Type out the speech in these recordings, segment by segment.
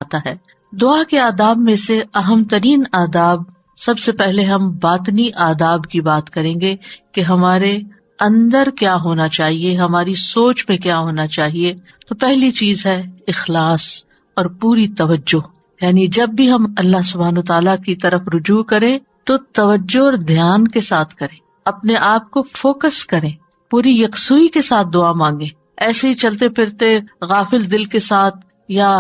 آتا ہے۔ دعا کے آداب میں سے اہم ترین آداب، سب سے پہلے ہم باطنی آداب کی بات کریں گے کہ ہمارے اندر کیا ہونا چاہیے، ہماری سوچ میں کیا ہونا چاہیے۔ تو پہلی چیز ہے اخلاص اور پوری توجہ، یعنی جب بھی ہم اللہ سبحانہ تعالیٰ کی طرف رجوع کریں تو توجہ اور دھیان کے ساتھ کریں، اپنے آپ کو فوکس کریں، پوری یکسوئی کے ساتھ دعا مانگیں۔ ایسے ہی چلتے پھرتے غافل دل کے ساتھ یا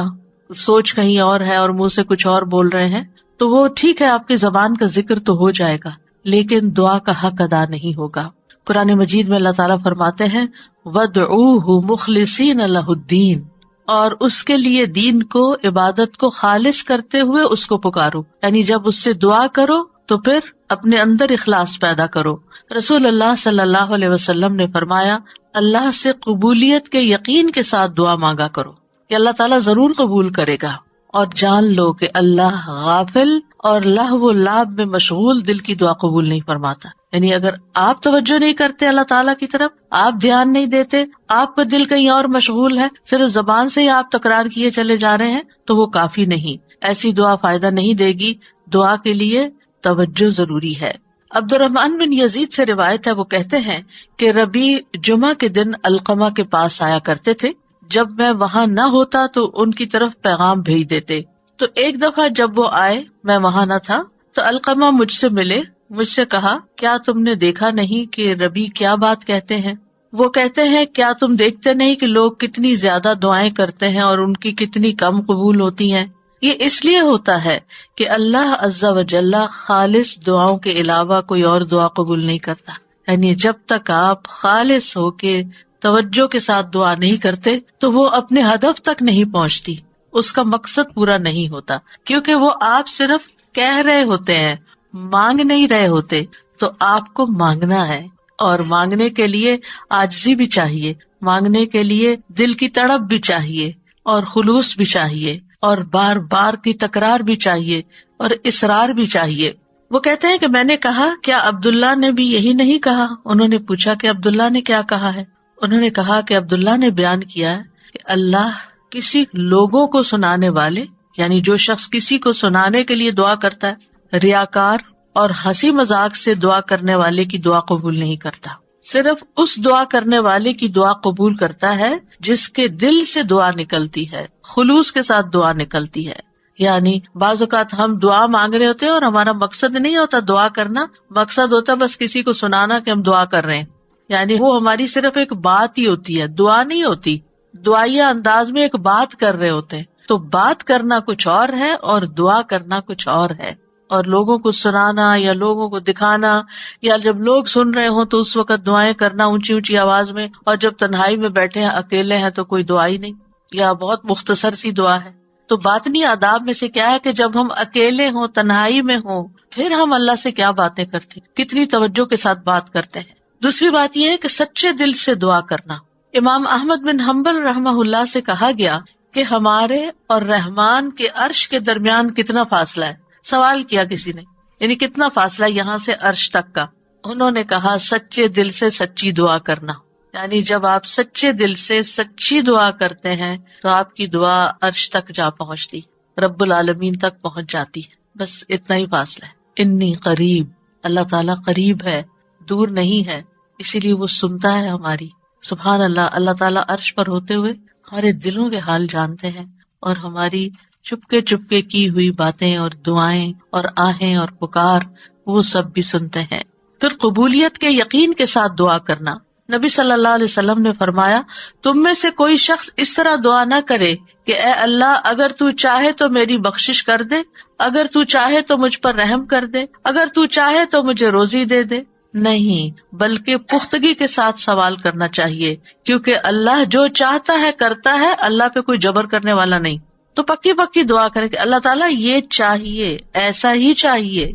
سوچ کہیں اور ہے اور منہ سے کچھ اور بول رہے ہیں تو وہ ٹھیک ہے، آپ کی زبان کا ذکر تو ہو جائے گا لیکن دعا کا حق ادا نہیں ہوگا۔ قرآن مجید میں اللہ تعالیٰ فرماتے ہیں وَادْعُوهُ مُخْلِصِينَ لَهُ الدِّينَ، اور اس کے لیے دین کو، عبادت کو خالص کرتے ہوئے اس کو پکارو، یعنی جب اس سے دعا کرو تو پھر اپنے اندر اخلاص پیدا کرو۔ رسول اللہ صلی اللہ علیہ وسلم نے فرمایا اللہ سے قبولیت کے یقین کے ساتھ دعا مانگا کرو کہ اللہ تعالیٰ ضرور قبول کرے گا، اور جان لو کہ اللہ غافل اور لہو و لعب میں مشغول دل کی دعا قبول نہیں فرماتا۔ یعنی اگر آپ توجہ نہیں کرتے اللہ تعالیٰ کی طرف، آپ دھیان نہیں دیتے، آپ کا دل کہیں اور مشغول ہے، صرف زبان سے ہی آپ تکرار کیے چلے جا رہے ہیں تو وہ کافی نہیں، ایسی دعا فائدہ نہیں دے گی۔ دعا کے لیے توجہ ضروری ہے۔ عبد الرحمن بن یزید سے روایت ہے، وہ کہتے ہیں کہ ربیع جمعہ کے دن علقمہ کے پاس آیا کرتے تھے، جب میں وہاں نہ ہوتا تو ان کی طرف پیغام بھیج دیتے۔ تو ایک دفعہ جب وہ آئے، میں وہاں نہ تھا، تو علقمہ مجھ سے ملے، مجھ سے کہا کیا تم نے دیکھا نہیں کہ ربیع کیا بات کہتے ہیں؟ وہ کہتے ہیں کیا تم دیکھتے نہیں کہ لوگ کتنی زیادہ دعائیں کرتے ہیں اور ان کی کتنی کم قبول ہوتی ہیں؟ یہ اس لیے ہوتا ہے کہ اللہ عز و جل خالص دعاؤں کے علاوہ کوئی اور دعا قبول نہیں کرتا۔ یعنی جب تک آپ خالص ہو کے توجہ کے ساتھ دعا نہیں کرتے تو وہ اپنے ہدف تک نہیں پہنچتی، اس کا مقصد پورا نہیں ہوتا، کیونکہ وہ آپ صرف کہہ رہے ہوتے ہیں، مانگ نہیں رہے ہوتے۔ تو آپ کو مانگنا ہے، اور مانگنے کے لیے عاجزی بھی چاہیے، مانگنے کے لیے دل کی تڑپ بھی چاہیے، اور خلوص بھی چاہیے، اور بار بار کی تکرار بھی چاہیے، اور اصرار بھی چاہیے۔ وہ کہتے ہیں کہ میں نے کہا کیا عبداللہ نے بھی یہی نہیں کہا؟ انہوں نے پوچھا کہ عبداللہ نے کیا کہا ہے؟ انہوں نے کہا کہ عبداللہ نے بیان کیا ہے کہ اللہ کسی لوگوں کو سنانے والے، یعنی جو شخص کسی کو سنانے کے لیے دعا کرتا ہے، ریاکار اور ہنسی مذاق سے دعا کرنے والے کی دعا قبول نہیں کرتا، صرف اس دعا کرنے والے کی دعا قبول کرتا ہے جس کے دل سے دعا نکلتی ہے، خلوص کے ساتھ دعا نکلتی ہے۔ یعنی بعض اوقات ہم دعا مانگ رہے ہوتے ہیں اور ہمارا مقصد نہیں ہوتا دعا کرنا، مقصد ہوتا بس کسی کو سنانا کہ ہم دعا کر رہے ہیں، یعنی وہ ہماری صرف ایک بات ہی ہوتی ہے، دعا نہیں ہوتی، دعائیہ انداز میں ایک بات کر رہے ہوتے ہیں۔ تو بات کرنا کچھ اور ہے اور دعا کرنا کچھ اور ہے، اور لوگوں کو سنانا یا لوگوں کو دکھانا، یا جب لوگ سن رہے ہوں تو اس وقت دعائیں کرنا اونچی اونچی آواز میں، اور جب تنہائی میں بیٹھے ہیں، اکیلے ہیں، تو کوئی دعا ہی نہیں یا بہت مختصر سی دعا ہے۔ تو باطنی آداب میں سے کیا ہے کہ جب ہم اکیلے ہوں، تنہائی میں ہوں، پھر ہم اللہ سے کیا باتیں کرتے ہیں، کتنی توجہ کے ساتھ بات کرتے ہیں۔ دوسری بات یہ ہے کہ سچے دل سے دعا کرنا۔ امام احمد بن حنبل رحمہ اللہ سے کہا گیا کہ ہمارے اور رحمان کے عرش کے درمیان کتنا فاصلہ ہے؟ سوال کیا کسی نے، یعنی کتنا فاصلہ یہاں سے عرش تک کا؟ انہوں نے کہا سچے دل سے سچی دعا کرنا، یعنی جب آپ سچے دل سے سچی دعا کرتے ہیں تو آپ کی دعا عرش تک جا پہنچتی، رب العالمین تک پہنچ جاتی ہے۔ بس اتنا ہی فاصلہ ہے۔ انی قریب، اللہ تعالیٰ قریب ہے، دور نہیں ہے، اسی لیے وہ سنتا ہے ہماری۔ سبحان اللہ، اللہ تعالیٰ عرش پر ہوتے ہوئے ہمارے دلوں کے حال جانتے ہیں، اور ہماری چپکے چپکے کی ہوئی باتیں اور دعائیں اور آہیں اور پکار وہ سب بھی سنتے ہیں۔ پھر قبولیت کے یقین کے ساتھ دعا کرنا۔ نبی صلی اللہ علیہ وسلم نے فرمایا تم میں سے کوئی شخص اس طرح دعا نہ کرے کہ اے اللہ اگر تو چاہے تو میری بخشش کر دے، اگر تو چاہے تو مجھ پر رحم کر دے، اگر تو چاہے تو مجھے روزی دے دے۔ نہیں، بلکہ پختگی کے ساتھ سوال کرنا چاہیے، کیونکہ اللہ جو چاہتا ہے کرتا ہے، اللہ پہ کوئی جبر کرنے والا نہیں۔ تو پکی پکی دعا کرے کہ اللہ تعالیٰ یہ چاہیے، ایسا ہی چاہیے،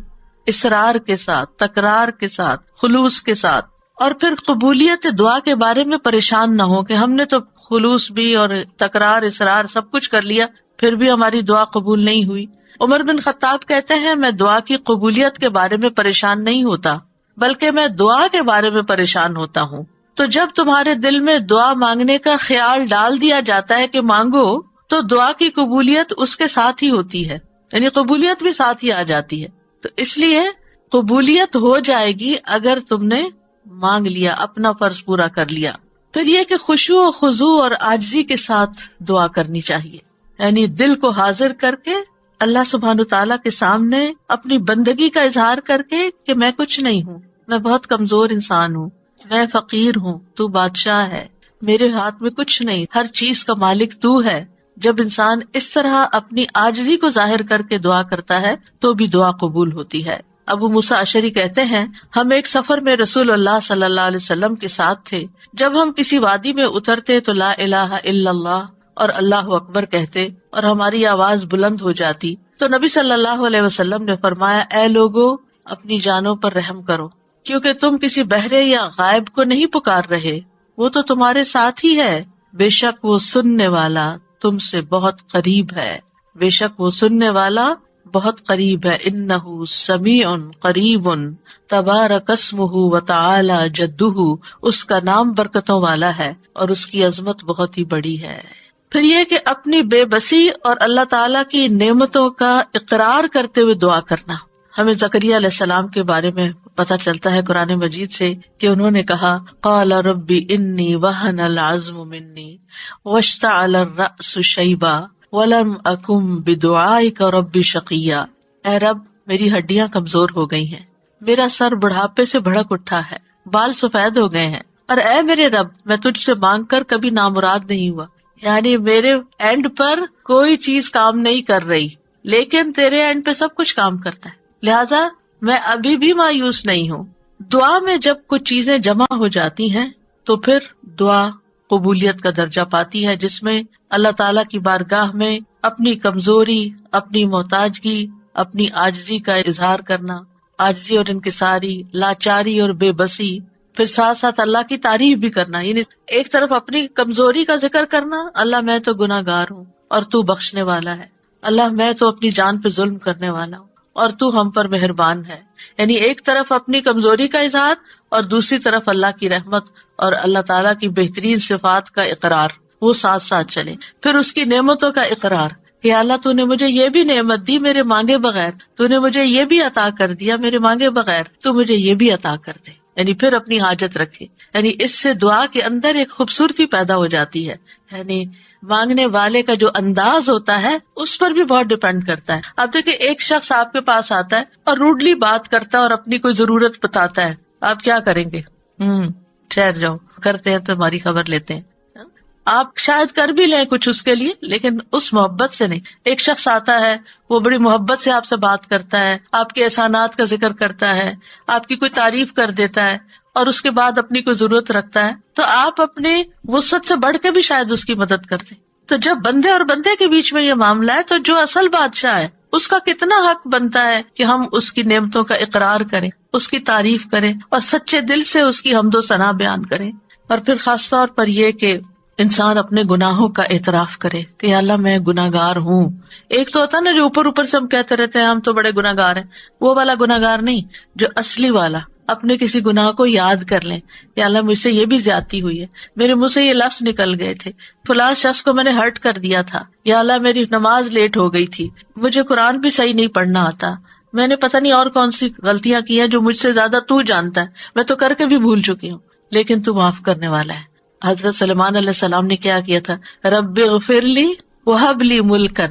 اصرار کے ساتھ، تکرار کے ساتھ، خلوص کے ساتھ۔ اور پھر قبولیت دعا کے بارے میں پریشان نہ ہو کہ ہم نے تو خلوص بھی اور تکرار، اصرار سب کچھ کر لیا، پھر بھی ہماری دعا قبول نہیں ہوئی۔ عمر بن خطاب کہتے ہیں میں دعا کی قبولیت کے بارے میں پریشان نہیں ہوتا، بلکہ میں دعا کے بارے میں پریشان ہوتا ہوں۔ تو جب تمہارے دل میں دعا مانگنے کا خیال ڈال دیا جاتا ہے کہ مانگو، تو دعا کی قبولیت اس کے ساتھ ہی ہوتی ہے، یعنی قبولیت بھی ساتھ ہی آ جاتی ہے. تو اس لیے قبولیت ہو جائے گی اگر تم نے مانگ لیا، اپنا فرض پورا کر لیا. پھر یہ کہ خشوع و خضوع اور عاجزی کے ساتھ دعا کرنی چاہیے، یعنی دل کو حاضر کر کے اللہ سبحانہ تعالیٰ کے سامنے اپنی بندگی کا اظہار کر کے کہ میں کچھ نہیں ہوں، میں بہت کمزور انسان ہوں، میں فقیر ہوں، تو بادشاہ ہے، میرے ہاتھ میں کچھ نہیں، ہر چیز کا مالک تو ہے. جب انسان اس طرح اپنی عاجزی کو ظاہر کر کے دعا کرتا ہے تو بھی دعا قبول ہوتی ہے. ابو موسیٰ اشعری کہتے ہیں ہم ایک سفر میں رسول اللہ صلی اللہ علیہ وسلم کے ساتھ تھے. جب ہم کسی وادی میں اترتے تو لا الہ الا اللہ اور اللہ اکبر کہتے اور ہماری آواز بلند ہو جاتی تو نبی صلی اللہ علیہ وسلم نے فرمایا، اے لوگو اپنی جانوں پر رحم کرو، کیونکہ تم کسی بہرے یا غائب کو نہیں پکار رہے، وہ تو تمہارے ساتھ ہی ہے، بے شک وہ سننے والا تم سے بہت قریب ہے، بے شک وہ سننے والا بہت قریب ہے. انہ سمیع قریب تبارک اسمہ وتعالی جدہ، اس کا نام برکتوں والا ہے اور اس کی عظمت بہت ہی بڑی ہے. پھر یہ کہ اپنی بے بسی اور اللہ تعالیٰ کی نعمتوں کا اقرار کرتے ہوئے دعا کرنا. ہمیں زکریا علیہ السلام کے بارے میں پتہ چلتا ہے قرآن مجید سے کہ انہوں نے کہا، قال ربی انی وہن العظم منی واشتعل الرأس شیبا ولم اکن بدعائک رب شقیا. اے رب میری ہڈیاں کمزور ہو گئی ہیں، میرا سر بڑھاپے سے بھڑک اٹھا ہے، بال سفید ہو گئے ہیں، اور اے میرے رب میں تجھ سے مانگ کر کبھی نامراد نہیں ہوا. یعنی میرے اینڈ پر کوئی چیز کام نہیں کر رہی، لیکن تیرے اینڈ پہ سب کچھ کام کرتا ہے، لہذا میں ابھی بھی مایوس نہیں ہوں. دعا میں جب کچھ چیزیں جمع ہو جاتی ہیں تو پھر دعا قبولیت کا درجہ پاتی ہے، جس میں اللہ تعالیٰ کی بارگاہ میں اپنی کمزوری، اپنی محتاجگی، اپنی عاجزی کا اظہار کرنا، عاجزی اور انکساری، لاچاری اور بے بسی، پھر ساتھ ساتھ اللہ کی تعریف بھی کرنا. یعنی ایک طرف اپنی کمزوری کا ذکر کرنا، اللہ میں تو گناہ گار ہوں اور تو بخشنے والا ہے، اللہ میں تو اپنی جان پہ ظلم کرنے والا ہوں اور تو ہم پر مہربان ہے. یعنی ایک طرف اپنی کمزوری کا اظہار اور دوسری طرف اللہ کی رحمت اور اللہ تعالیٰ کی بہترین صفات کا اقرار، وہ ساتھ ساتھ چلے. پھر اس کی نعمتوں کا اقرار کہ اللہ تو نے مجھے یہ بھی نعمت دی میرے مانگے بغیر، تو نے مجھے یہ بھی عطا کر دیا میرے مانگے بغیر، تو مجھے یہ بھی عطا کر دے. یعنی پھر اپنی حاجت رکھے. یعنی اس سے دعا کے اندر ایک خوبصورتی پیدا ہو جاتی ہے. یعنی مانگنے والے کا جو انداز ہوتا ہے اس پر بھی بہت ڈپینڈ کرتا ہے. اب دیکھیں ایک شخص آپ کے پاس آتا ہے اور روڈلی بات کرتا ہے اور اپنی کوئی ضرورت بتاتا ہے، آپ کیا کریں گے؟ ٹھہر جاؤ، کرتے ہیں تو ہماری خبر لیتے ہیں. آپ شاید کر بھی لیں کچھ اس کے لیے، لیکن اس محبت سے نہیں. ایک شخص آتا ہے، وہ بڑی محبت سے آپ سے بات کرتا ہے، آپ کے احسانات کا ذکر کرتا ہے، آپ کی کوئی تعریف کر دیتا ہے اور اس کے بعد اپنی کوئی ضرورت رکھتا ہے، تو آپ اپنے وسعت سے بڑھ کے بھی شاید اس کی مدد کر دیں. تو جب بندے اور بندے کے بیچ میں یہ معاملہ ہے تو جو اصل بادشاہ ہے اس کا کتنا حق بنتا ہے کہ ہم اس کی نعمتوں کا اقرار کریں، اس کی تعریف کریں اور سچے دل سے اس کی حمد و ثنا بیان کریں. اور پھر خاص طور پر یہ کہ انسان اپنے گناہوں کا اعتراف کرے کہ یا اللہ میں گناہگار ہوں. ایک تو ہوتا ہے نا جو اوپر اوپر سے ہم کہتے رہتے ہیں ہم تو بڑے گناہگار ہیں، وہ والا گناہگار نہیں، جو اصلی والا اپنے کسی گناہ کو یاد کر لیں، یا اللہ مجھ سے یہ بھی زیادتی ہوئی ہے، میرے منہ سے یہ لفظ نکل گئے تھے، فلاں شخص کو میں نے ہرٹ کر دیا تھا، یا اللہ میری نماز لیٹ ہو گئی تھی، مجھے قرآن بھی صحیح نہیں پڑھنا آتا، میں نے پتہ نہیں اور کون سی غلطیاں کی ہیں جو مجھ سے زیادہ تو جانتا ہے، میں تو کر کے بھی بھول چکی ہوں، لیکن تو معاف کرنے والا ہے. حضرت سلیمان علیہ السلام نے کیا کیا تھا؟ رب اغفر لی وہب لی ملکا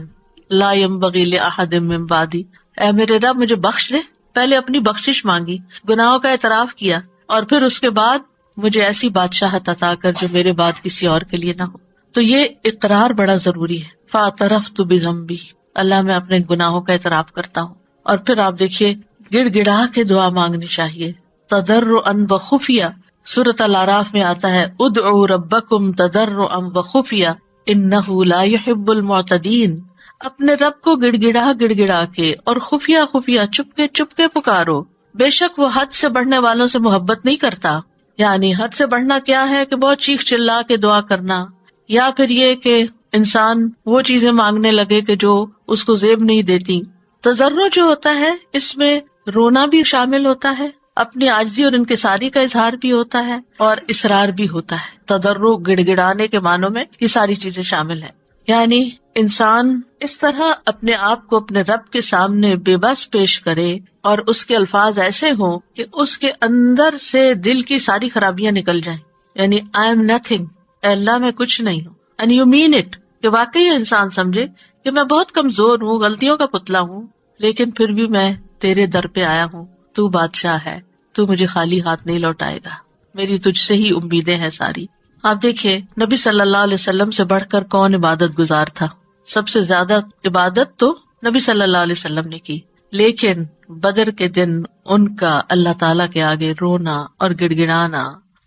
لا ينبغی لأحد من بعدی، اے میرے رب مجھے بخش دے. پہلے اپنی بخشش مانگی، گناہوں کا اعتراف کیا، اور پھر اس کے بعد مجھے ایسی بادشاہت عطا کر جو میرے بعد کسی اور کے لیے نہ ہو. تو یہ اقرار بڑا ضروری ہے. فاعترفت بذنبی، اللہ میں اپنے گناہوں کا اعتراف کرتا ہوں. اور پھر آپ دیکھیے گڑ گڑا کے دعا مانگنی چاہیے، تضرعا وخفیہ. سورۃ الاعراف میں آتا ہے ادعوا ربکم تضرعا وخفیہ انہ لا يحب المعتدین. اپنے رب کو گڑ گڑا کے اور خفیہ خفیہ چپ کے پکارو، بے شک وہ حد سے بڑھنے والوں سے محبت نہیں کرتا. یعنی حد سے بڑھنا کیا ہے کہ بہت چیخ چلا کے دعا کرنا، یا پھر یہ کہ انسان وہ چیزیں مانگنے لگے کہ جو اس کو زیب نہیں دیتی. تضرع جو ہوتا ہے اس میں رونا بھی شامل ہوتا ہے، اپنی عاجزی اور انکساری کا اظہار بھی ہوتا ہے اور اصرار بھی ہوتا ہے. تضرع گڑ گڑانے کے معنوں میں یہ ساری چیزیں شامل ہیں. یعنی انسان اس طرح اپنے آپ کو اپنے رب کے سامنے بے بس پیش کرے اور اس کے الفاظ ایسے ہوں کہ اس کے اندر سے دل کی ساری خرابیاں نکل جائیں. یعنی آئی ایم نتھنگ، اے اللہ میں کچھ نہیں ہوں. اینڈ یو مین اٹ، کہ واقعی انسان سمجھے کہ میں بہت کمزور ہوں، غلطیوں کا پتلا ہوں، لیکن پھر بھی میں تیرے در پہ آیا ہوں. تو بادشاہ ہے، تو مجھے خالی ہاتھ نہیں لوٹائے گا، میری تجھ سے ہی امیدیں ہیں ساری. آپ دیکھیے نبی صلی اللہ علیہ وسلم سے بڑھ کر کون عبادت گزار تھا؟ سب سے زیادہ عبادت تو نبی صلی اللہ علیہ وسلم نے کی، لیکن بدر کے دن ان کا اللہ تعالیٰ کے آگے رونا اور گڑ گڑانا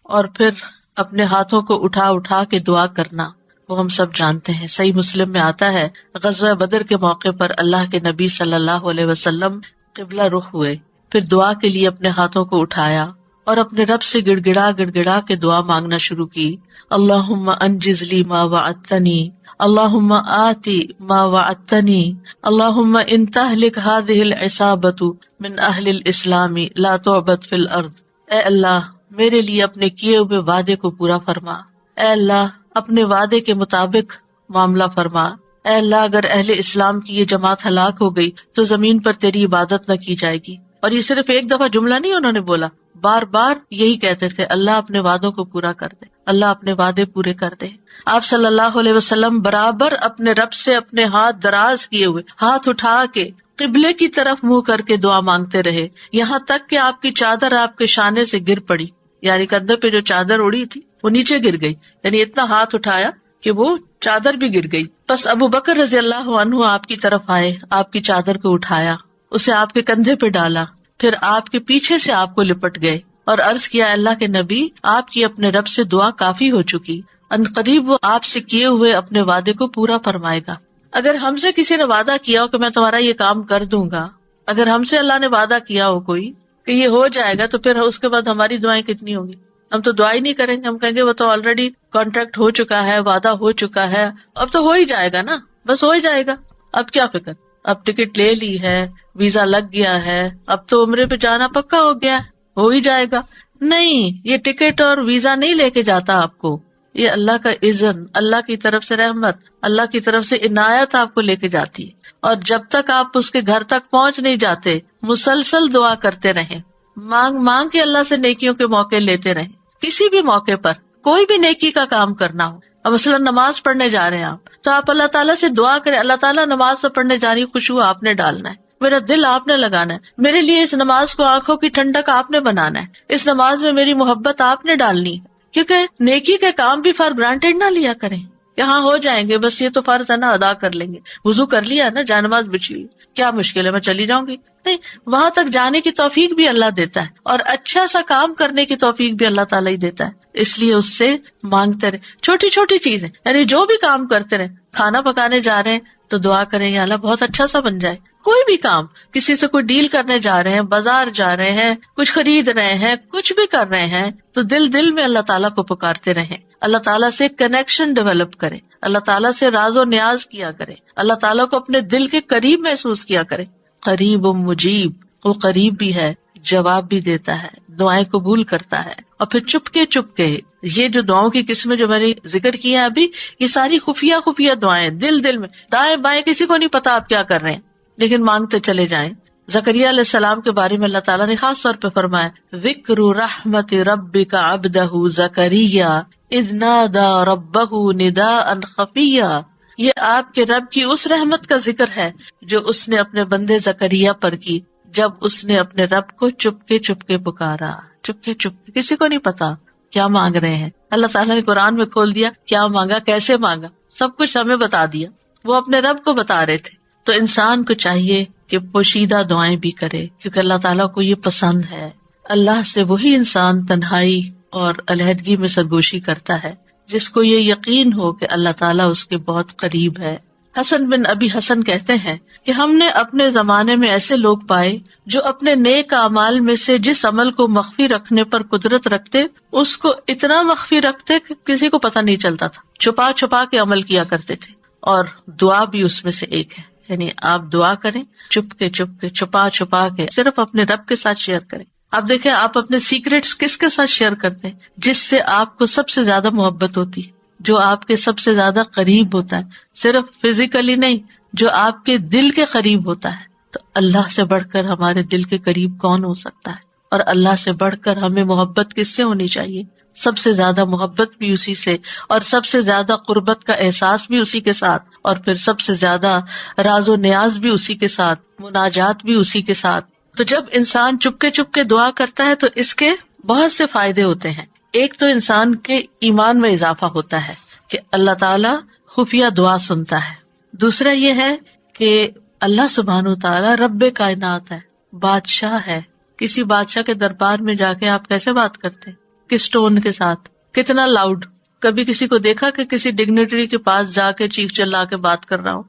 اور پھر اپنے ہاتھوں کو اٹھا اٹھا کے دعا کرنا وہ ہم سب جانتے ہیں. صحیح مسلم میں آتا ہے غزوہ بدر کے موقع پر اللہ کے نبی صلی اللہ علیہ وسلم قبلہ رخ ہوئے، پھر دعا کے لیے اپنے ہاتھوں کو اٹھایا اور اپنے رب سے گڑ گڑا کے دعا مانگنا شروع کی. اللہم انجز لی ما وعدتنی، اللہم آتی ما وعدتنی، اللہم ان تہلک ہذہ العصابۃ من اہل الاسلام لا تعبد فی الارض. اے اللہ میرے لیے اپنے کیے ہوئے وعدے کو پورا فرما، اے اللہ اپنے وعدے کے مطابق معاملہ فرما. اے اللہ اگر اہل اسلام کی یہ جماعت ہلاک ہو گئی تو زمین پر تیری عبادت نہ کی جائے گی. اور یہ صرف ایک دفعہ جملہ نہیں انہوں نے بولا، بار بار یہی کہتے تھے اللہ اپنے وعدوں کو پورا کر دے، اللہ اپنے وعدے پورے کر دے. آپ صلی اللہ علیہ وسلم برابر اپنے رب سے اپنے ہاتھ دراز کیے ہوئے، ہاتھ اٹھا کے قبلے کی طرف منہ کر کے دعا مانگتے رہے، یہاں تک کہ آپ کی چادر آپ کے شانے سے گر پڑی. یعنی کندھے پہ جو چادر اڑی تھی وہ نیچے گر گئی، یعنی اتنا ہاتھ اٹھایا کہ وہ چادر بھی گر گئی. بس ابو بکر رضی اللہ عنہ آپ کی طرف آئے، آپ کی چادر کو اٹھایا، اسے آپ کے کندھے پہ ڈالا، پھر آپ کے پیچھے سے آپ کو لپٹ گئے اور عرض کیا اللہ کے نبی آپ کی اپنے رب سے دعا کافی ہو چکی، ان قریب وہ آپ سے کیے ہوئے اپنے وعدے کو پورا فرمائے گا. اگر ہم سے کسی نے وعدہ کیا ہو کہ میں تمہارا یہ کام کر دوں گا، اگر ہم سے اللہ نے وعدہ کیا ہو کوئی کہ یہ ہو جائے گا، تو پھر اس کے بعد ہماری دعائیں کتنی ہوگی؟ ہم تو دعا ہی نہیں کریں گے، ہم کہیں گے وہ تو آلریڈی کانٹریکٹ ہو چکا ہے، وعدہ ہو چکا ہے، اب تو ہو ہی جائے گا نا، بس ہو ہی جائے گا، اب کیا فکر، اب ٹکٹ لے لی ہے، ویزا لگ گیا ہے، اب تو عمرے پہ جانا پکا ہو گیا ہے، ہو ہی جائے گا. نہیں، یہ ٹکٹ اور ویزا نہیں لے کے جاتا آپ کو، یہ اللہ کا اذن، اللہ کی طرف سے رحمت، اللہ کی طرف سے عنایت آپ کو لے کے جاتی ہے. اور جب تک آپ اس کے گھر تک پہنچ نہیں جاتے مسلسل دعا کرتے رہیں، مانگ مانگ کے اللہ سے نیکیوں کے موقع لیتے رہیں. کسی بھی موقع پر کوئی بھی نیکی کا کام کرنا ہو، اب مثلا نماز پڑھنے جا رہے ہیں آپ، تو آپ اللہ تعالیٰ سے دعا کریں، اللہ تعالیٰ نماز تو پڑھنے جا رہی، خوشبو آپ نے ڈالنا ہے، میرا دل آپ نے لگانا ہے، میرے لیے اس نماز کو آنکھوں کی ٹھنڈک آپ نے بنانا ہے، اس نماز میں میری محبت آپ نے ڈالنی ہے. کیونکہ نیکی کے کام بھی فار گرانٹیڈ نہ لیا کریں، یہاں ہو جائیں گے، بس یہ تو فرض ہے نا، ادا کر لیں گے، وضو کر لیا نا، جانماز بچھی، کیا مشکل ہے، میں چلی جاؤں گی. نہیں، وہاں تک جانے کی توفیق بھی اللہ دیتا ہے، اور اچھا سا کام کرنے کی توفیق بھی اللہ تعالیٰ ہی دیتا ہے. اس لیے اس سے مانگتے رہے، چھوٹی چھوٹی چیزیں، یعنی جو بھی کام کرتے رہے. کھانا پکانے جا رہے ہیں تو دعا کریں یا اللہ بہت اچھا سا بن جائے. کوئی بھی کام، کسی سے کوئی ڈیل کرنے جا رہے ہیں، بازار جا رہے ہیں، کچھ خرید رہے ہیں، کچھ بھی کر رہے ہیں، تو دل میں اللہ تعالیٰ کو پکارتے رہیں، اللہ تعالیٰ سے کنیکشن ڈیولپ کریں، اللہ تعالیٰ سے راز و نیاز کیا کریں، اللہ تعالیٰ کو اپنے دل کے قریب محسوس کیا کریں. قریب و مجیب، وہ قریب بھی ہے، جواب بھی دیتا ہے، دعائیں قبول کرتا ہے. اور پھر چپ کے یہ جو دعاؤں کی قسمیں جو میں نے ذکر کی ہیں ابھی، یہ ساری خفیہ دعائیں، دل میں، دائیں بائیں کسی کو نہیں پتا آپ کیا کر رہے ہیں، لیکن مانگتے چلے جائیں. زکریا علیہ السلام کے بارے میں اللہ تعالیٰ نے خاص طور پہ فرمایا، ذکر رحمت ربک عبدہ زکریا اذ نادى ربہ نداء خفیا. یہ آپ کے رب کی اس رحمت کا ذکر ہے جو اس نے اپنے بندے زکریا پر کی، جب اس نے اپنے رب کو چپ کے پکارا، چپ کے کسی کو نہیں پتا کیا مانگ رہے ہیں. اللہ تعالیٰ نے قرآن میں کھول دیا کیا مانگا، کیسے مانگا، سب کچھ ہمیں بتا دیا، وہ اپنے رب کو بتا رہے تھے. تو انسان کو چاہیے کہ پوشیدہ دعائیں بھی کرے، کیونکہ اللہ تعالیٰ کو یہ پسند ہے. اللہ سے وہی انسان تنہائی اور علیحدگی میں سرگوشی کرتا ہے جس کو یہ یقین ہو کہ اللہ تعالیٰ اس کے بہت قریب ہے. حسن بن ابی حسن کہتے ہیں کہ ہم نے اپنے زمانے میں ایسے لوگ پائے جو اپنے نیک اعمال میں سے جس عمل کو مخفی رکھنے پر قدرت رکھتے، اس کو اتنا مخفی رکھتے کہ کسی کو پتہ نہیں چلتا تھا، چھپا کے عمل کیا کرتے تھے. اور دعا بھی اس میں سے ایک ہے، یعنی آپ دعا کریں چپ کے چھپا کے صرف اپنے رب کے ساتھ شیئر کریں. آپ دیکھیں آپ اپنے سیکریٹس کس کے ساتھ شیئر کرتے ہیں؟ جس سے آپ کو سب سے زیادہ محبت ہوتی ہے، جو آپ کے سب سے زیادہ قریب ہوتا ہے، صرف فزیکلی نہیں، جو آپ کے دل کے قریب ہوتا ہے. تو اللہ سے بڑھ کر ہمارے دل کے قریب کون ہو سکتا ہے؟ اور اللہ سے بڑھ کر ہمیں محبت کس سے ہونی چاہیے؟ سب سے زیادہ محبت بھی اسی سے، اور سب سے زیادہ قربت کا احساس بھی اسی کے ساتھ، اور پھر سب سے زیادہ راز و نیاز بھی اسی کے ساتھ، مناجات بھی اسی کے ساتھ. تو جب انسان چپ کے دعا کرتا ہے تو اس کے بہت سے فائدے ہوتے ہیں. ایک تو انسان کے ایمان میں اضافہ ہوتا ہے کہ اللہ تعالیٰ خفیہ دعا سنتا ہے. دوسرا یہ ہے کہ اللہ سبحانہ و تعالیٰ رب کائنات ہے، بادشاہ ہے. کسی بادشاہ کے دربار میں جا کے آپ کیسے بات کرتے ہیں؟ کس ٹون کے ساتھ، کتنا لاؤڈ؟ کبھی کسی کو دیکھا کہ کسی ڈگنیٹری کے پاس جا کے چیخ چلا کے بات کر رہا ہو؟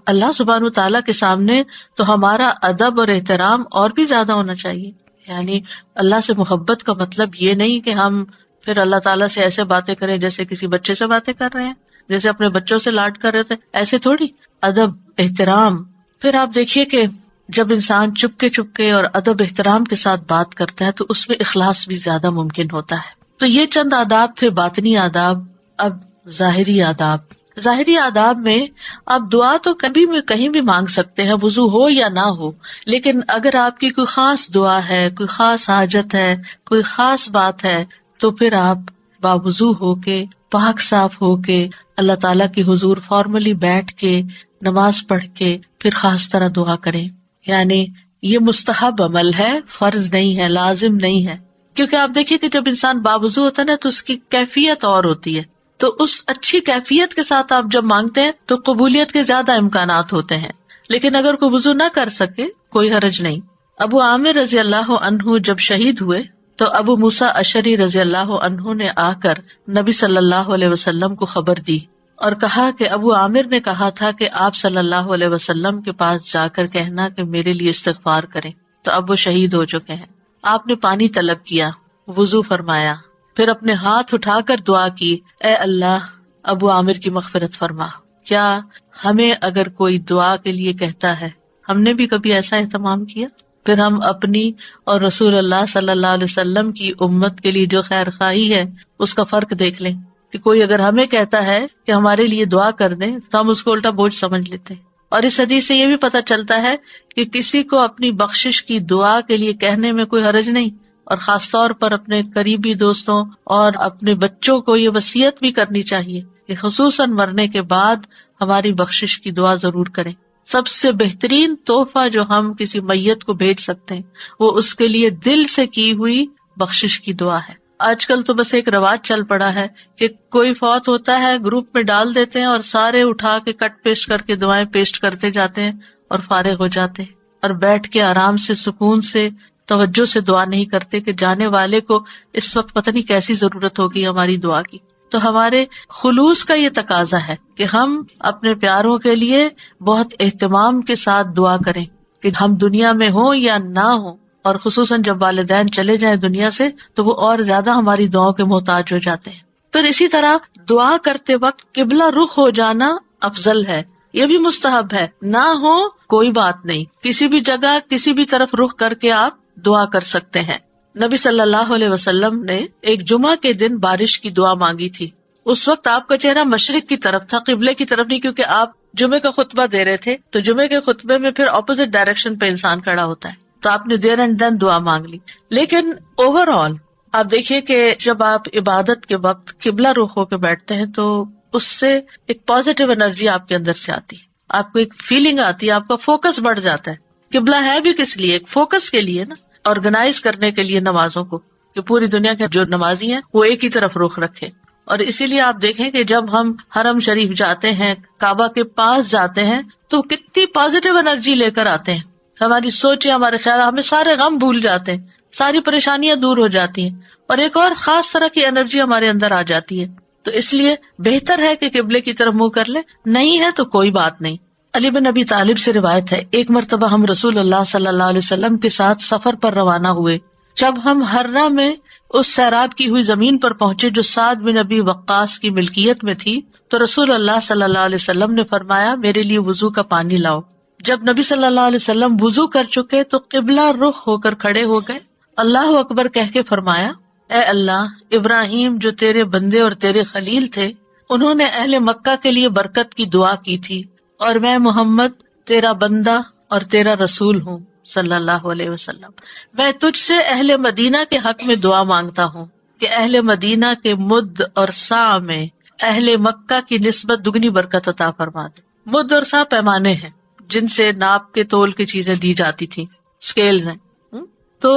اللہ سبحانہ و تعالیٰ کے سامنے تو ہمارا ادب اور احترام اور بھی زیادہ ہونا چاہیے. یعنی اللہ سے محبت کا مطلب یہ نہیں کہ ہم پھر اللہ تعالیٰ سے ایسے باتیں کریں جیسے کسی بچے سے باتیں کر رہے ہیں، جیسے اپنے بچوں سے لاڈ کر رہے تھے. ایسے تھوڑی، ادب احترام. پھر آپ دیکھیے کہ جب انسان چپ کے اور ادب احترام کے ساتھ بات کرتا ہے تو اس میں اخلاص بھی زیادہ ممکن ہوتا ہے. تو یہ چند آداب تھے، باطنی آداب. اب ظاہری آداب. ظاہری آداب میں آپ دعا تو کبھی بھی کہیں بھی مانگ سکتے ہیں، وضو ہو یا نہ ہو. لیکن اگر آپ کی کوئی خاص دعا ہے، کوئی خاص حاجت ہے، کوئی خاص بات ہے، تو پھر آپ باوضو ہو کے، پاک صاف ہو کے اللہ تعالیٰ کی حضور فارملی بیٹھ کے نماز پڑھ کے پھر خاص طرح دعا کریں. یعنی یہ مستحب عمل ہے، فرض نہیں ہے، لازم نہیں ہے. کیونکہ آپ دیکھیے کہ جب انسان باوضو ہوتا ہے نا تو اس کی کیفیت اور ہوتی ہے. تو اس اچھی کیفیت کے ساتھ آپ جب مانگتے ہیں تو قبولیت کے زیادہ امکانات ہوتے ہیں. لیکن اگر کوئی وضو نہ کر سکے کوئی حرج نہیں. ابو عامر رضی اللہ عنہ جب شہید ہوئے تو ابو موسیٰ اشعری رضی اللہ عنہ نے آ کر نبی صلی اللہ علیہ وسلم کو خبر دی اور کہا کہ ابو عامر نے کہا تھا کہ آپ صلی اللہ علیہ وسلم کے پاس جا کر کہنا کہ میرے لیے استغفار کریں. تو اب وہ شہید ہو چکے ہیں. آپ نے پانی طلب کیا، وضو فرمایا، پھر اپنے ہاتھ اٹھا کر دعا کی، اے اللہ ابو عامر کی مغفرت فرما. کیا ہمیں اگر کوئی دعا کے لیے کہتا ہے، ہم نے بھی کبھی ایسا اہتمام کیا؟ پھر ہم اپنی اور رسول اللہ صلی اللہ علیہ وسلم کی امت کے لیے جو خیر خواہی ہے اس کا فرق دیکھ لیں کہ کوئی اگر ہمیں کہتا ہے کہ ہمارے لیے دعا کر دیں تو ہم اس کو الٹا بوجھ سمجھ لیتے ہیں. اور اس حدیث سے یہ بھی پتہ چلتا ہے کہ کسی کو اپنی بخشش کی دعا کے لیے کہنے میں کوئی حرج نہیں، اور خاص طور پر اپنے قریبی دوستوں اور اپنے بچوں کو یہ وصیت بھی کرنی چاہیے کہ خصوصاً مرنے کے بعد ہماری بخشش کی دعا ضرور کریں. سب سے بہترین تحفہ جو ہم کسی میت کو بھیج سکتے ہیں وہ اس کے لیے دل سے کی ہوئی بخشش کی دعا ہے. آج کل تو بس ایک رواج چل پڑا ہے کہ کوئی فوت ہوتا ہے گروپ میں ڈال دیتے ہیں اور سارے اٹھا کے کٹ پیسٹ کر کے دعائیں پیسٹ کرتے جاتے ہیں اور فارغ ہو جاتے ہیں، اور بیٹھ کے آرام سے سکون سے توجہ سے دعا نہیں کرتے کہ جانے والے کو اس وقت پتہ نہیں کیسی ضرورت ہوگی ہماری دعا کی. تو ہمارے خلوص کا یہ تقاضا ہے کہ ہم اپنے پیاروں کے لیے بہت اہتمام کے ساتھ دعا کریں کہ ہم دنیا میں ہوں یا نہ ہوں، اور خصوصاً جب والدین چلے جائیں دنیا سے تو وہ اور زیادہ ہماری دعاؤں کے محتاج ہو جاتے ہیں. پھر اسی طرح دعا کرتے وقت قبلہ رخ ہو جانا افضل ہے، یہ بھی مستحب ہے. نہ ہو کوئی بات نہیں، کسی بھی جگہ کسی بھی طرف رخ کر کے آپ دعا کر سکتے ہیں. نبی صلی اللہ علیہ وسلم نے ایک جمعہ کے دن بارش کی دعا مانگی تھی. اس وقت آپ کا چہرہ مشرق کی طرف تھا، قبلے کی طرف نہیں، کیونکہ آپ جمعے کا خطبہ دے رہے تھے. تو جمعے کے خطبے میں پھر اپوزٹ ڈائریکشن پہ انسان کھڑا ہوتا ہے، تو آپ نے دیر اینڈ دین دعا مانگ لی. لیکن اوور آل آپ دیکھیے کہ جب آپ عبادت کے وقت قبلہ رخ ہو کے بیٹھتے ہیں تو اس سے ایک پازیٹیو انرجی آپ کے اندر سے آتی ہے، آپ کو ایک فیلنگ آتی ہے، آپ کا فوکس بڑھ جاتا ہے. قبلہ ہے بھی کس لیے؟ ایک فوکس کے لیے نا، آرگنائز کرنے کے لیے نمازوں کو، کہ پوری دنیا کے جو نمازی ہیں وہ ایک ہی طرف رخ رکھے. اور اسی لیے آپ دیکھیں کہ جب ہم حرم شریف جاتے ہیں، کعبہ کے پاس جاتے ہیں، تو کتنی پازیٹیو انرجی لے کر آتے ہیں. ہماری سوچیں، ہمارے خیال، ہمیں سارے غم بھول جاتے ہیں، ساری پریشانیاں دور ہو جاتی ہیں، اور ایک اور خاص طرح کی انرجی ہمارے اندر آ جاتی ہے. تو اس لیے بہتر ہے کہ قبلے کی طرف منہ کر لے، نہیں ہے تو کوئی بات نہیں. علی بن ابی طالب سے روایت ہے، ایک مرتبہ ہم رسول اللہ صلی اللہ علیہ وسلم کے ساتھ سفر پر روانہ ہوئے. جب ہم ہرہ میں اس سیراب کی ہوئی زمین پر پہنچے جو سعد بن ابی وقاص کی ملکیت میں تھی، تو رسول اللہ صلی اللہ علیہ وسلم نے فرمایا میرے لیے وضو کا پانی لاؤ. جب نبی صلی اللہ علیہ وسلم وضو کر چکے تو قبلہ رخ ہو کر کھڑے ہو گئے، اللہ اکبر کہہ کے فرمایا اے اللہ، ابراہیم جو تیرے بندے اور تیرے خلیل تھے، انہوں نے اہل مکہ کے لیے برکت کی دعا کی تھی، اور میں محمد تیرا بندہ اور تیرا رسول ہوں صلی اللہ علیہ وسلم۔ میں تجھ سے اہل مدینہ کے حق میں دعا مانگتا ہوں کہ اہل مدینہ کے مد اور سا میں اہل مکہ کی نسبت دگنی برکت عطا فرما دے۔ مد اور سا پیمانے ہیں جن سے ناپ کے تول کی چیزیں دی جاتی تھی، اسکیلز ہیں۔ تو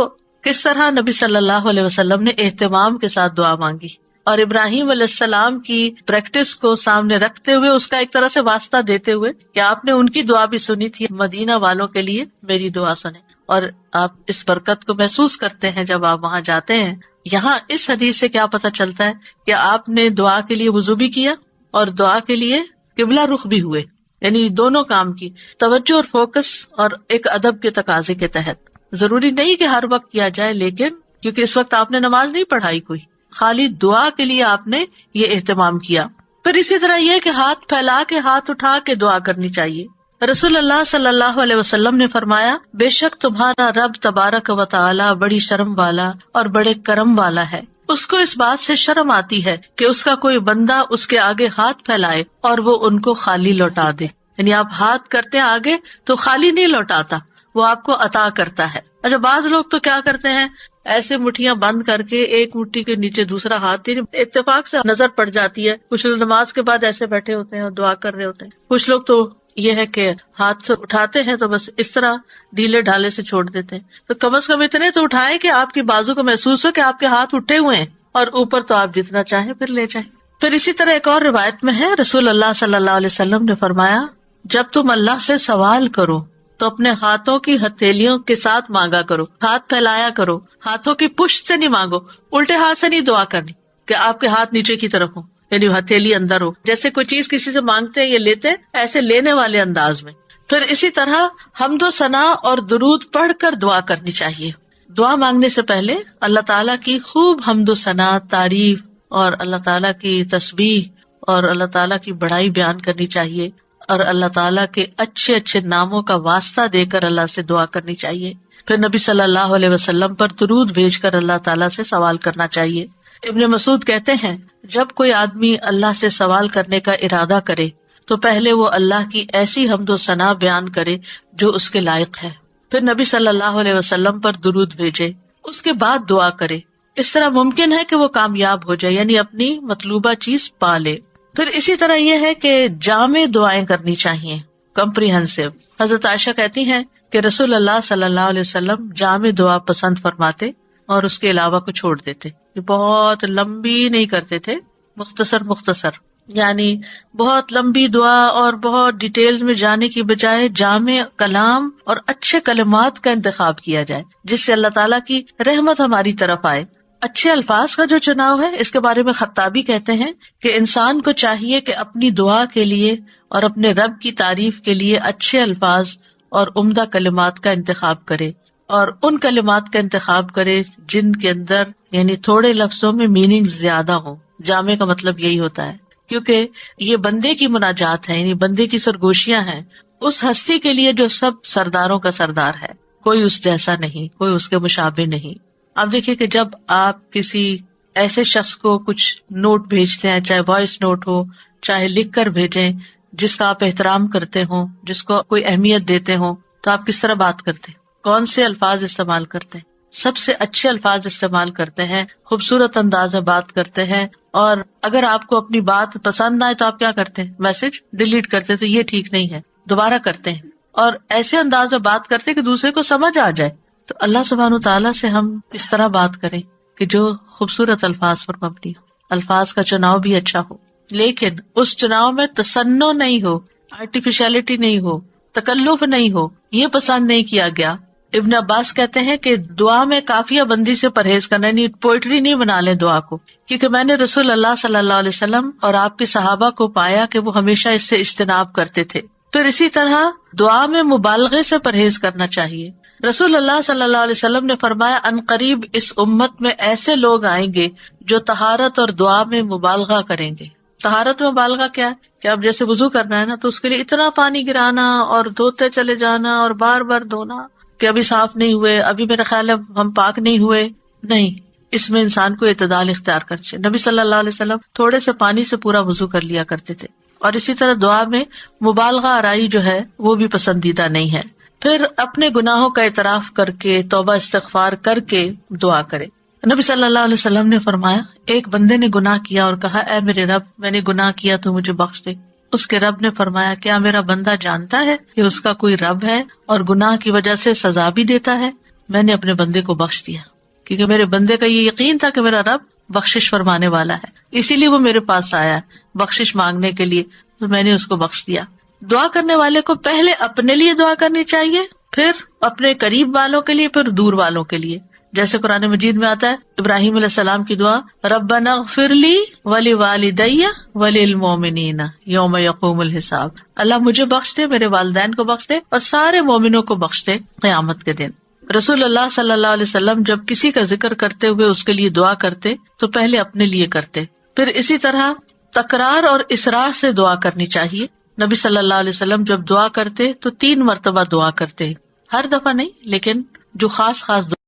کس طرح نبی صلی اللہ علیہ وسلم نے اہتمام کے ساتھ دعا مانگی، اور ابراہیم علیہ السلام کی پریکٹس کو سامنے رکھتے ہوئے، اس کا ایک طرح سے واسطہ دیتے ہوئے کہ آپ نے ان کی دعا بھی سنی تھی، مدینہ والوں کے لیے میری دعا سنیں، اور آپ اس برکت کو محسوس کرتے ہیں جب آپ وہاں جاتے ہیں۔ یہاں اس حدیث سے کیا پتہ چلتا ہے کہ آپ نے دعا کے لیے وضو بھی کیا اور دعا کے لیے قبلہ رخ بھی ہوئے، یعنی دونوں کام کی توجہ اور فوکس، اور ایک ادب کے تقاضے کے تحت۔ ضروری نہیں کہ ہر وقت کیا جائے، لیکن کیونکہ اس وقت آپ نے نماز نہیں پڑھائی کوئی، خالی دعا کے لیے آپ نے یہ اہتمام کیا۔ پھر اسی طرح یہ کہ ہاتھ پھیلا کے، ہاتھ اٹھا کے دعا کرنی چاہیے۔ رسول اللہ صلی اللہ علیہ وسلم نے فرمایا، بے شک تمہارا رب تبارک و تعالی بڑی شرم والا اور بڑے کرم والا ہے، اس کو اس بات سے شرم آتی ہے کہ اس کا کوئی بندہ اس کے آگے ہاتھ پھیلائے اور وہ ان کو خالی لوٹا دے۔ یعنی آپ ہاتھ کرتے ہیں آگے تو خالی نہیں لوٹاتا، وہ آپ کو عطا کرتا ہے۔ اچھا، بعض لوگ تو کیا کرتے ہیں، ایسے مٹھیاں بند کر کے ایک مٹھی کے نیچے دوسرا ہاتھ، اتفاق سے نظر پڑ جاتی ہے، کچھ لوگ نماز کے بعد ایسے بیٹھے ہوتے ہیں اور دعا کر رہے ہوتے ہیں، کچھ لوگ تو یہ ہے کہ ہاتھ اٹھاتے ہیں تو بس اس طرح ڈھیلے ڈھالے سے چھوڑ دیتے ہیں۔ تو کم از کم اتنے تو اٹھائیں کہ آپ کی بازو کو محسوس ہو کہ آپ کے ہاتھ اٹھے ہوئے ہیں، اور اوپر تو آپ جتنا چاہیں پھر لے جائیں۔ پھر اسی طرح ایک اور روایت میں ہے، رسول اللہ صلی اللہ علیہ وسلم نے فرمایا، جب تم اللہ سے سوال کرو تو اپنے ہاتھوں کی ہتھیلیوں کے ساتھ مانگا کرو، ہاتھ پھیلایا کرو، ہاتھوں کی پشت سے نہیں مانگو، الٹے ہاتھ سے نہیں دعا کرنی کہ آپ کے ہاتھ نیچے کی طرف ہوں، یعنی ہتھیلی اندر ہو، جیسے کوئی چیز کسی سے مانگتے ہیں یہ لیتے ہیں، ایسے لینے والے انداز میں۔ پھر اسی طرح حمد و ثنا اور درود پڑھ کر دعا کرنی چاہیے۔ دعا مانگنے سے پہلے اللہ تعالیٰ کی خوب حمد و ثنا، تعریف، اور اللہ تعالیٰ کی تسبیح اور اللہ تعالیٰ کی بڑائی بیان کرنی چاہیے، اور اللہ تعالیٰ کے اچھے اچھے ناموں کا واسطہ دے کر اللہ سے دعا کرنی چاہیے۔ پھر نبی صلی اللہ علیہ وسلم پر درود بھیج کر اللہ تعالیٰ سے سوال کرنا چاہیے۔ ابن مسعود کہتے ہیں، جب کوئی آدمی اللہ سے سوال کرنے کا ارادہ کرے تو پہلے وہ اللہ کی ایسی حمد و ثنا بیان کرے جو اس کے لائق ہے، پھر نبی صلی اللہ علیہ وسلم پر درود بھیجے، اس کے بعد دعا کرے۔ اس طرح ممکن ہے کہ وہ کامیاب ہو جائے، یعنی اپنی مطلوبہ چیز پا لے۔ پھر اسی طرح یہ ہے کہ جامع دعائیں کرنی چاہیے، کمپریہنسو۔ حضرت عائشہ کہتی ہیں کہ رسول اللہ صلی اللہ علیہ وسلم جامع دعا پسند فرماتے اور اس کے علاوہ کو چھوڑ دیتے، یہ بہت لمبی نہیں کرتے تھے، مختصر، یعنی بہت لمبی دعا اور بہت ڈیٹیل میں جانے کی بجائے جامع کلام اور اچھے کلمات کا انتخاب کیا جائے جس سے اللہ تعالیٰ کی رحمت ہماری طرف آئے۔ اچھے الفاظ کا جو چناؤ ہے، اس کے بارے میں خطابی کہتے ہیں کہ انسان کو چاہیے کہ اپنی دعا کے لیے اور اپنے رب کی تعریف کے لیے اچھے الفاظ اور عمدہ کلمات کا انتخاب کرے، اور ان کلمات کا انتخاب کرے جن کے اندر یعنی تھوڑے لفظوں میں میننگ زیادہ ہو۔ جامع کا مطلب یہی ہوتا ہے، کیونکہ یہ بندے کی مناجات ہے، یعنی بندے کی سرگوشیاں ہیں اس ہستی کے لیے جو سب سرداروں کا سردار ہے، کوئی اس جیسا نہیں، کوئی اس کے مشابہ نہیں۔ اب دیکھیے کہ جب آپ کسی ایسے شخص کو کچھ نوٹ بھیجتے ہیں، چاہے وائس نوٹ ہو، چاہے لکھ کر بھیجیں، جس کا آپ احترام کرتے ہوں، جس کو کوئی اہمیت دیتے ہوں، تو آپ کس طرح بات کرتے ہیں، کون سے الفاظ استعمال کرتے ہیں؟ سب سے اچھے الفاظ استعمال کرتے ہیں، خوبصورت انداز میں بات کرتے ہیں، اور اگر آپ کو اپنی بات پسند نہ آئے تو آپ کیا کرتے ہیں؟ میسج ڈیلیٹ کرتے، تو یہ ٹھیک نہیں ہے، دوبارہ کرتے ہیں، اور ایسے انداز میں بات کرتے ہیں کہ دوسرے کو سمجھ آ جائے۔ تو اللہ سبحانہ تعالیٰ سے ہم اس طرح بات کریں کہ جو خوبصورت الفاظ پر مبنی ہو، الفاظ کا چناؤ بھی اچھا ہو، لیکن اس چناؤ میں تصنع نہیں ہو، آرٹیفیشلٹی نہیں ہو، تکلف نہیں ہو، یہ پسند نہیں کیا گیا۔ ابن عباس کہتے ہیں کہ دعا میں قافیہ بندی سے پرہیز کرنا، یعنی پوئٹری نہیں بنا لیں دعا کو، کیونکہ میں نے رسول اللہ صلی اللہ علیہ وسلم اور آپ کے صحابہ کو پایا کہ وہ ہمیشہ اس سے اجتناب کرتے تھے۔ پھر اسی طرح دعا میں مبالغے سے پرہیز کرنا چاہیے۔ رسول اللہ صلی اللہ علیہ وسلم نے فرمایا، ان قریب اس امت میں ایسے لوگ آئیں گے جو طہارت اور دعا میں مبالغہ کریں گے۔ طہارت میں مبالغہ کیا ہے کہ اب جیسے وضو کرنا ہے نا، تو اس کے لیے اتنا پانی گرانا اور دھوتے چلے جانا اور بار بار دھونا کہ ابھی صاف نہیں ہوئے، ابھی میرا خیال ہے ہم پاک نہیں ہوئے، نہیں، اس میں انسان کو اعتدال اختیار کرنا چاہیے. نبی صلی اللہ علیہ وسلم تھوڑے سے پانی سے پورا وضو کر لیا کرتے تھے. اور اسی طرح دعا میں مبالغہ آرائی جو ہے وہ بھی پسندیدہ نہیں ہے. پھر اپنے گناہوں کا اعتراف کر کے توبہ استغفار کر کے دعا کرے. نبی صلی اللہ علیہ وسلم نے فرمایا ایک بندے نے گناہ کیا اور کہا اے میرے رب میں نے گناہ کیا تو مجھے بخش دے. اس کے رب نے فرمایا کیا میرا بندہ جانتا ہے کہ اس کا کوئی رب ہے اور گناہ کی وجہ سے سزا بھی دیتا ہے؟ میں نے اپنے بندے کو بخش دیا کیونکہ میرے بندے کا یہ یقین تھا کہ میرا رب بخشش فرمانے والا ہے, اسی لیے وہ میرے پاس آیا بخشش مانگنے کے لیے, تو میں نے اس کو بخش دیا. دعا کرنے والے کو پہلے اپنے لیے دعا کرنی چاہیے, پھر اپنے قریب والوں کے لیے, پھر دور والوں کے لیے. جیسے قرآن مجید میں آتا ہے ابراہیم علیہ السلام کی دعا ربنا اغفر لی ولوالدی وللمؤمنین یوم یقوم الحساب, اللہ مجھے بخش دے, میرے والدین کو بخش دے اور سارے مومنوں کو بخش دے قیامت کے دن. رسول اللہ صلی اللہ علیہ وسلم جب کسی کا ذکر کرتے ہوئے اس کے لیے دعا کرتے تو پہلے اپنے لیے کرتے, پھر اسی طرح تکرار اور اصرار سے دعا کرنی چاہیے. نبی صلی اللہ علیہ وسلم جب دعا کرتے تو 3 مرتبہ دعا کرتے, ہر دفعہ نہیں لیکن جو خاص